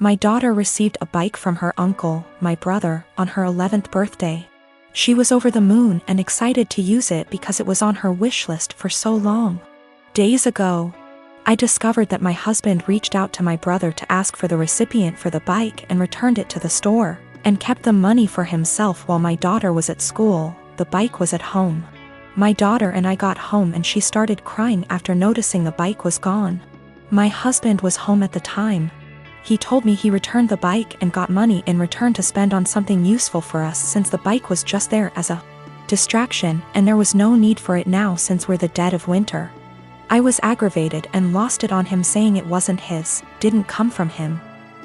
My daughter received a bike from her uncle, my brother, on her 11th birthday. She was over the moon and excited to use it because it was on her wish list for so long. Days ago, I discovered that my husband reached out to my brother to ask for the recipient for the bike and returned it to the store, and kept the money for himself while my daughter was at school. The bike was at home. My daughter and I got home and she started crying after noticing the bike was gone. My husband was home at the time. He told me he returned the bike and got money in return to spend on something useful for us since the bike was just there as a distraction and there was no need for it now since we're the dead of winter. I was aggravated and lost it on him, saying it wasn't his, didn't come from him.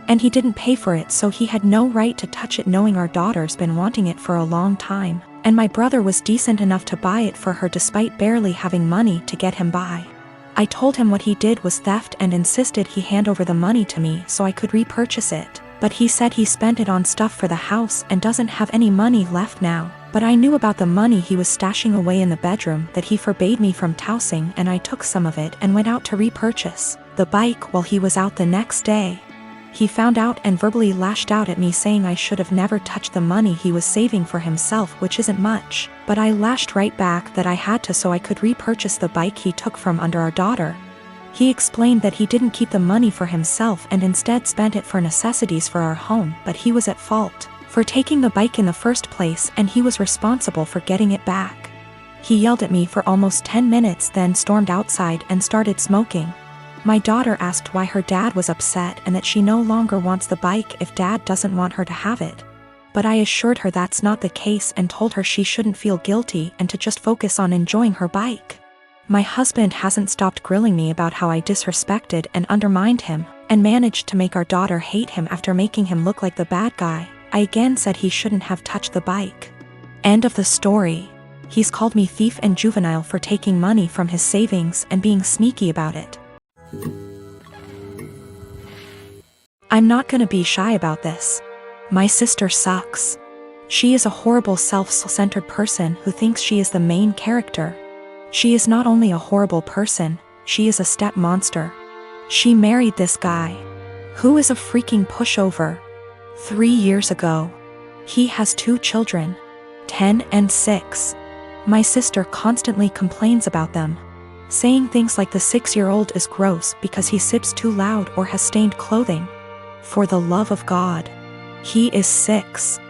And he didn't pay for it, so he had no right to touch it, knowing our daughter's been wanting it for a long time, and my brother was decent enough to buy it for her despite barely having money to get him by. I told him what he did was theft and insisted he hand over the money to me so I could repurchase it, but he said he spent it on stuff for the house and doesn't have any money left now. But I knew about the money he was stashing away in the bedroom that he forbade me from tossing, and I took some of it and went out to repurchase the bike while he was out the next day. He found out and verbally lashed out at me, saying I should have never touched the money he was saving for himself, which isn't much, but I lashed right back that I had to so I could repurchase the bike he took from under our daughter. He explained that he didn't keep the money for himself and instead spent it for necessities for our home, but he was at fault for taking the bike in the first place and he was responsible for getting it back. He yelled at me for almost 10 minutes, then stormed outside and started smoking. My daughter asked why her dad was upset and that she no longer wants the bike if dad doesn't want her to have it. But I assured her that's not the case and told her she shouldn't feel guilty and to just focus on enjoying her bike. My husband hasn't stopped grilling me about how I disrespected and undermined him, and managed to make our daughter hate him after making him look like the bad guy. I again said he shouldn't have touched the bike. End of the story. He's called me thief and juvenile for taking money from his savings and being sneaky about it. I'm not gonna be shy about this. My sister sucks. She is a horrible self-centered person who thinks she is the main character. She is not only a horrible person, she is a step monster. She married this guy, who is a freaking pushover. 3 years ago. He has 2 children, 10 and 6. My sister constantly complains about them, saying things like the 6-year-old is gross because he sips too loud or has stained clothing. For the love of God. He is 6.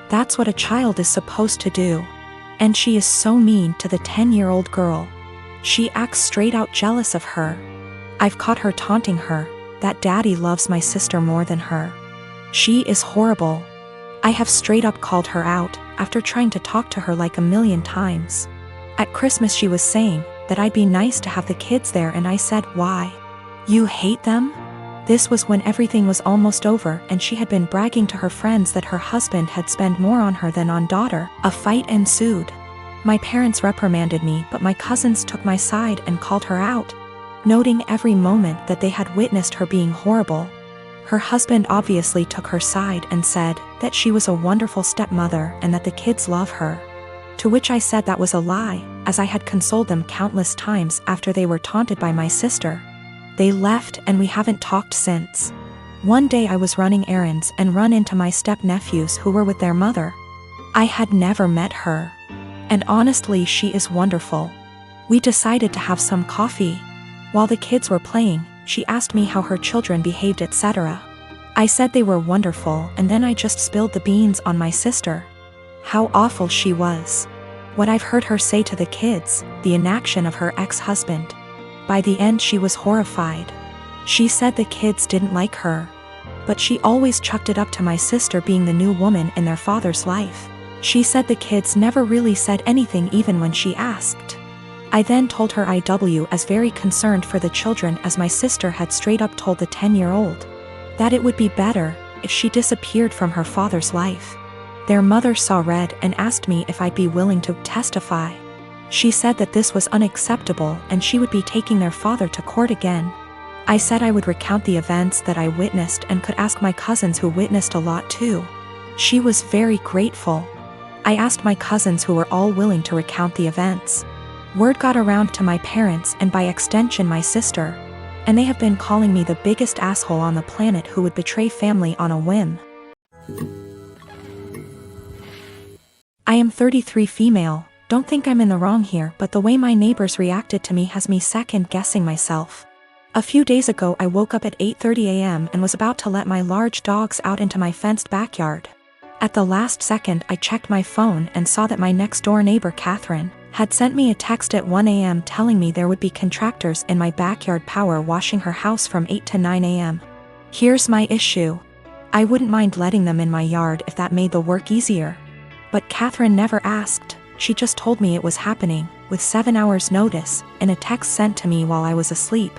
That's what a child is supposed to do. And she is so mean to the 10-year-old girl. She acts straight out jealous of her. I've caught her taunting her that daddy loves my sister more than her. She is horrible. I have straight up called her out after trying to talk to her like a million times. At Christmas she was saying that I'd be nice to have the kids there, and I said, why? You hate them? This was when everything was almost over and she had been bragging to her friends that her husband had spent more on her than on daughter. A fight ensued. My parents reprimanded me, but my cousins took my side and called her out, noting every moment that they had witnessed her being horrible. Her husband obviously took her side and said that she was a wonderful stepmother and that the kids love her. To which I said that was a lie, as I had consoled them countless times after they were taunted by my sister. They left and we haven't talked since. One day I was running errands and run into my step-nephews who were with their mother. I had never met her. And honestly, she is wonderful. We decided to have some coffee. While the kids were playing, she asked me how her children behaved, etc. I said they were wonderful, and then I just spilled the beans on my sister. How awful she was. What I've heard her say to the kids, the inaction of her ex-husband. By the end she was horrified. She said the kids didn't like her. But she always chucked it up to my sister being the new woman in their father's life. She said the kids never really said anything even when she asked. I then told her I was very concerned for the children, as my sister had straight up told the 10-year-old that it would be better if she disappeared from her father's life. Their mother saw red and asked me if I'd be willing to testify. She said that this was unacceptable and she would be taking their father to court again. I said I would recount the events that I witnessed and could ask my cousins who witnessed a lot too. She was very grateful. I asked my cousins who were all willing to recount the events. Word got around to my parents and by extension my sister. And they have been calling me the biggest asshole on the planet who would betray family on a whim. I am 33 female, don't think I'm in the wrong here, but the way my neighbors reacted to me has me second-guessing myself. A few days ago I woke up at 8:30 a.m. and was about to let my large dogs out into my fenced backyard. At the last second I checked my phone and saw that my next-door neighbor Catherine had sent me a text at 1 a.m. telling me there would be contractors in my backyard power washing her house from 8 to 9 a.m. Here's my issue. I wouldn't mind letting them in my yard if that made the work easier. But Catherine never asked, she just told me it was happening, with 7 hours notice, in a text sent to me while I was asleep.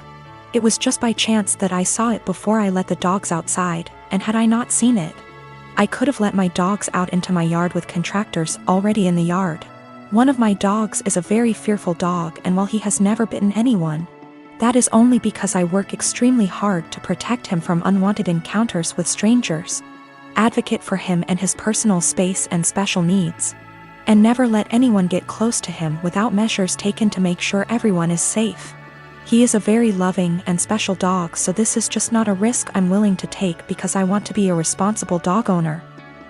It was just by chance that I saw it before I let the dogs outside, and had I not seen it, I could have let my dogs out into my yard with contractors already in the yard. One of my dogs is a very fearful dog, and while he has never bitten anyone, that is only because I work extremely hard to protect him from unwanted encounters with strangers, advocate for him and his personal space and special needs, and never let anyone get close to him without measures taken to make sure everyone is safe. He is a very loving and special dog, so this is just not a risk I'm willing to take because I want to be a responsible dog owner.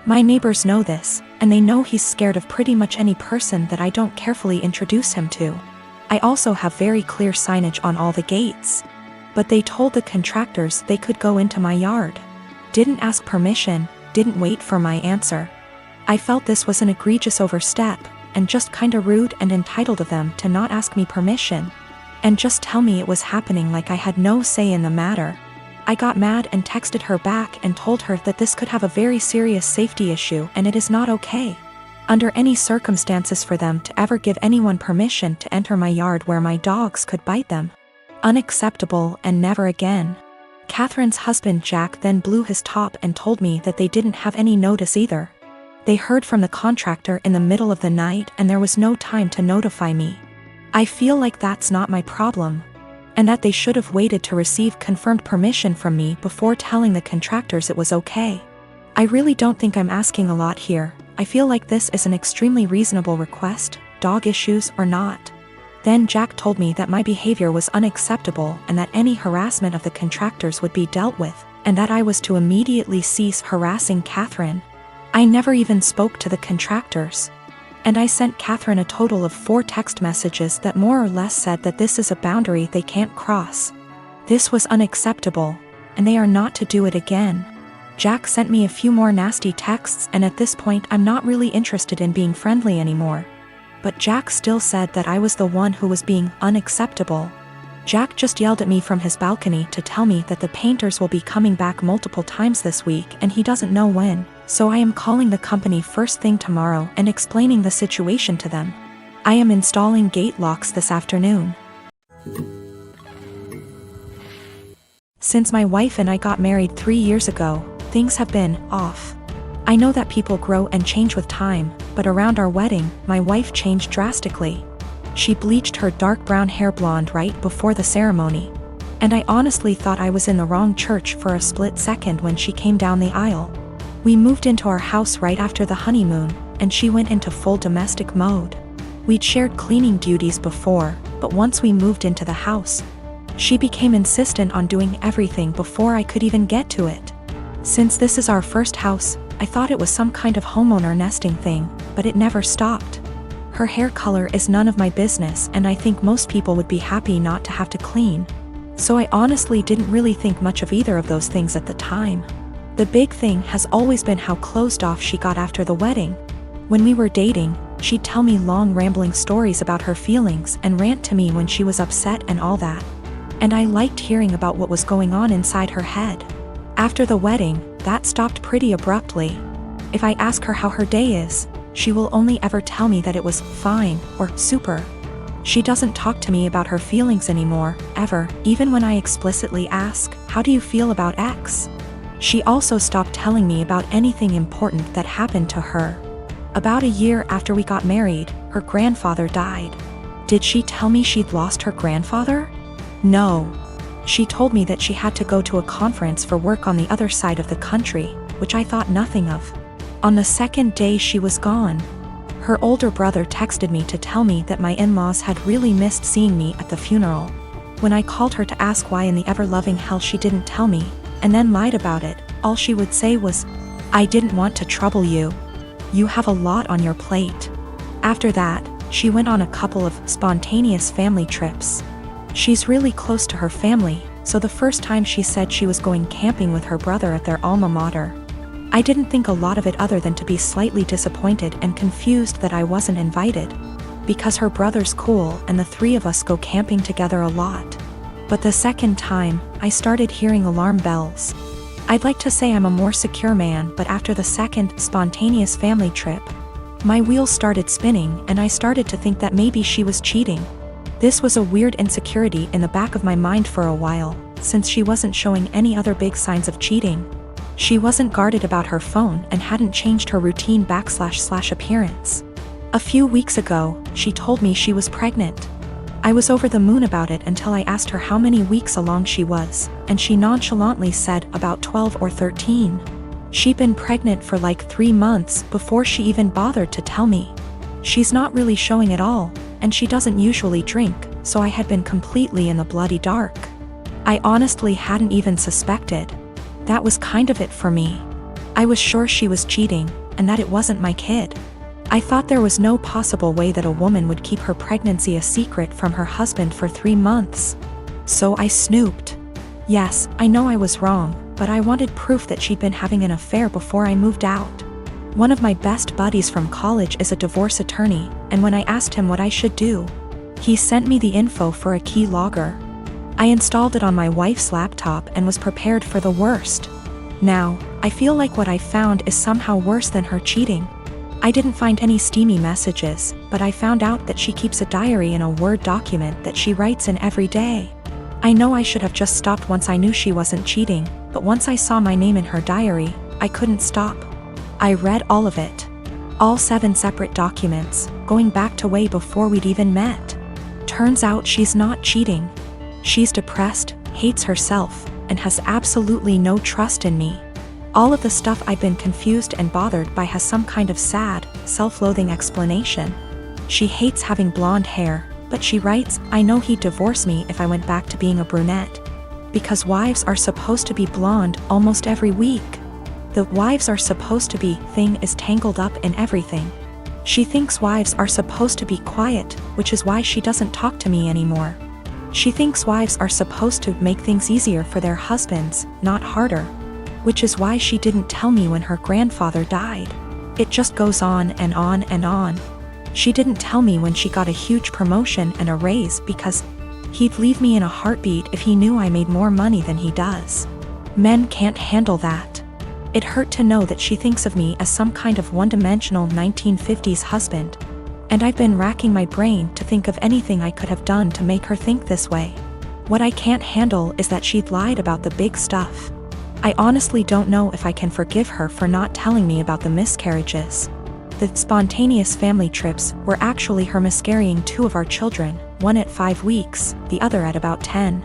My neighbors know this, and they know he's scared of pretty much any person that I don't carefully introduce him to. I also have very clear signage on all the gates. But they told the contractors they could go into my yard. Didn't ask permission, didn't wait for my answer. I felt this was an egregious overstep, and just kinda rude and entitled of them to not ask me permission, and just tell me it was happening like I had no say in the matter. I got mad and texted her back and told her that this could have a very serious safety issue and it is not okay, under any circumstances, for them to ever give anyone permission to enter my yard where my dogs could bite them. Unacceptable, and never again. Catherine's husband Jack then blew his top and told me that they didn't have any notice either. They heard from the contractor in the middle of the night and there was no time to notify me. I feel like that's not my problem, and that they should have waited to receive confirmed permission from me before telling the contractors it was okay. I really don't think I'm asking a lot here. I feel like this is an extremely reasonable request, dog issues or not. Then Jack told me that my behavior was unacceptable and that any harassment of the contractors would be dealt with, and that I was to immediately cease harassing Catherine. I never even spoke to the contractors. And I sent Catherine a total of 4 text messages that more or less said that this is a boundary they can't cross. This was unacceptable, and they are not to do it again. Jack sent me a few more nasty texts, and at this point I'm not really interested in being friendly anymore. But Jack still said that I was the one who was being unacceptable. Jack just yelled at me from his balcony to tell me that the painters will be coming back multiple times this week and he doesn't know when, so I am calling the company first thing tomorrow and explaining the situation to them. I am installing gate locks this afternoon. Since my wife and I got married 3 years ago, things have been off. I know that people grow and change with time, but around our wedding, my wife changed drastically. She bleached her dark brown hair blonde right before the ceremony, and I honestly thought I was in the wrong church for a split second when she came down the aisle. We moved into our house right after the honeymoon, and she went into full domestic mode. We'd shared cleaning duties before, but once we moved into the house, she became insistent on doing everything before I could even get to it. Since this is our first house, I thought it was some kind of homeowner nesting thing, but it never stopped. Her hair color is none of my business, and I think most people would be happy not to have to clean. So I honestly didn't really think much of either of those things at the time. The big thing has always been how closed off she got after the wedding. When we were dating, she'd tell me long rambling stories about her feelings and rant to me when she was upset and all that. And I liked hearing about what was going on inside her head. After the wedding, that stopped pretty abruptly. If I ask her how her day is, she will only ever tell me that it was fine or super. She doesn't talk to me about her feelings anymore, ever, even when I explicitly ask, "How do you feel about X?" She also stopped telling me about anything important that happened to her. About a year after we got married, her grandfather died. Did she tell me she'd lost her grandfather? No. She told me that she had to go to a conference for work on the other side of the country, which I thought nothing of. On the second day she was gone, her older brother texted me to tell me that my in-laws had really missed seeing me at the funeral. When I called her to ask why in the ever-loving hell she didn't tell me, and then lied about it, all she would say was, "I didn't want to trouble you. You have a lot on your plate." After that, she went on a couple of spontaneous family trips. She's really close to her family, so the first time she said she was going camping with her brother at their alma mater. I didn't think a lot of it other than to be slightly disappointed and confused that I wasn't invited, because her brother's cool and the three of us go camping together a lot. But the second time, I started hearing alarm bells. I'd like to say I'm a more secure man, but after the second spontaneous family trip, my wheels started spinning and I started to think that maybe she was cheating. This was a weird insecurity in the back of my mind for a while, since she wasn't showing any other big signs of cheating. She wasn't guarded about her phone and hadn't changed her routine / appearance. A few weeks ago, she told me she was pregnant. I was over the moon about it until I asked her how many weeks along she was, and she nonchalantly said about 12 or 13. She'd been pregnant for like 3 months before she even bothered to tell me. She's not really showing at all, and she doesn't usually drink, so I had been completely in the bloody dark. I honestly hadn't even suspected. That was kind of it for me. I was sure she was cheating, and that it wasn't my kid. I thought there was no possible way that a woman would keep her pregnancy a secret from her husband for 3 months. So I snooped. Yes, I know I was wrong, but I wanted proof that she'd been having an affair before I moved out. One of my best buddies from college is a divorce attorney, and when I asked him what I should do, he sent me the info for a key logger. I installed it on my wife's laptop and was prepared for the worst. Now, I feel like what I found is somehow worse than her cheating. I didn't find any steamy messages, but I found out that she keeps a diary in a Word document that she writes in every day. I know I should have just stopped once I knew she wasn't cheating, but once I saw my name in her diary, I couldn't stop. I read all of it. All 7 separate documents, going back to way before we'd even met. Turns out she's not cheating. She's depressed, hates herself, and has absolutely no trust in me. All of the stuff I've been confused and bothered by has some kind of sad, self-loathing explanation. She hates having blonde hair, but she writes, "I know he'd divorce me if I went back to being a brunette. Because wives are supposed to be blonde almost every week." The "wives are supposed to be" thing is tangled up in everything. She thinks wives are supposed to be quiet, which is why she doesn't talk to me anymore. She thinks wives are supposed to make things easier for their husbands, not harder. Which is why she didn't tell me when her grandfather died. It just goes on and on and on. She didn't tell me when she got a huge promotion and a raise because he'd leave me in a heartbeat if he knew I made more money than he does. Men can't handle that. It hurt to know that she thinks of me as some kind of one-dimensional 1950s husband. And I've been racking my brain to think of anything I could have done to make her think this way. What I can't handle is that she'd lied about the big stuff. I honestly don't know if I can forgive her for not telling me about the miscarriages. The spontaneous family trips were actually her miscarrying 2 of our children, one at 5 weeks, the other at about 10.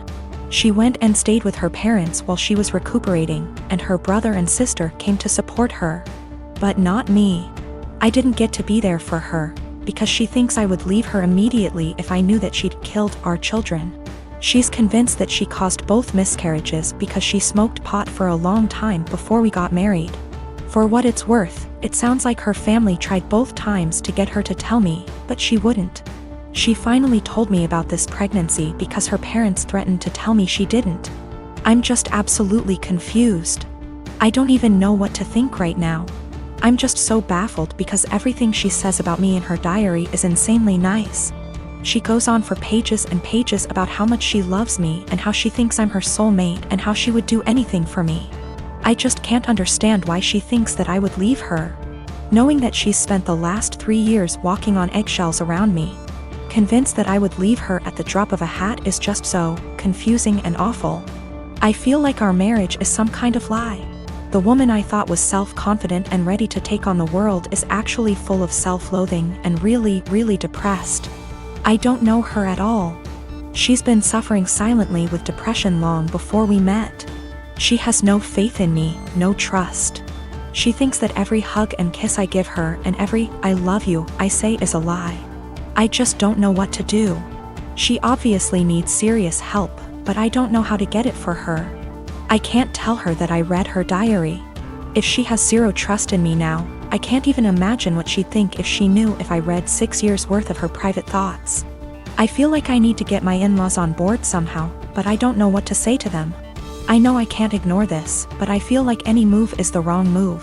She went and stayed with her parents while she was recuperating, and her brother and sister came to support her. But not me. I didn't get to be there for her, because she thinks I would leave her immediately if I knew that she'd killed our children. She's convinced that she caused both miscarriages because she smoked pot for a long time before we got married. For what it's worth, it sounds like her family tried both times to get her to tell me, but she wouldn't. She finally told me about this pregnancy because her parents threatened to tell me she didn't. I'm just absolutely confused. I don't even know what to think right now. I'm just so baffled because everything she says about me in her diary is insanely nice. She goes on for pages and pages about how much she loves me and how she thinks I'm her soulmate and how she would do anything for me. I just can't understand why she thinks that I would leave her. Knowing that she's spent the last 3 years walking on eggshells around me, convinced that I would leave her at the drop of a hat is just so confusing and awful. I feel like our marriage is some kind of lie. The woman I thought was self-confident and ready to take on the world is actually full of self-loathing and really, really depressed. I don't know her at all. She's been suffering silently with depression long before we met. She has no faith in me, no trust. She thinks that every hug and kiss I give her and every "I love you" I say is a lie. I just don't know what to do. She obviously needs serious help, but I don't know how to get it for her. I can't tell her that I read her diary. If she has zero trust in me now, I can't even imagine what she'd think if she knew if I read 6 years worth of her private thoughts. I feel like I need to get my in-laws on board somehow, but I don't know what to say to them. I know I can't ignore this, but I feel like any move is the wrong move.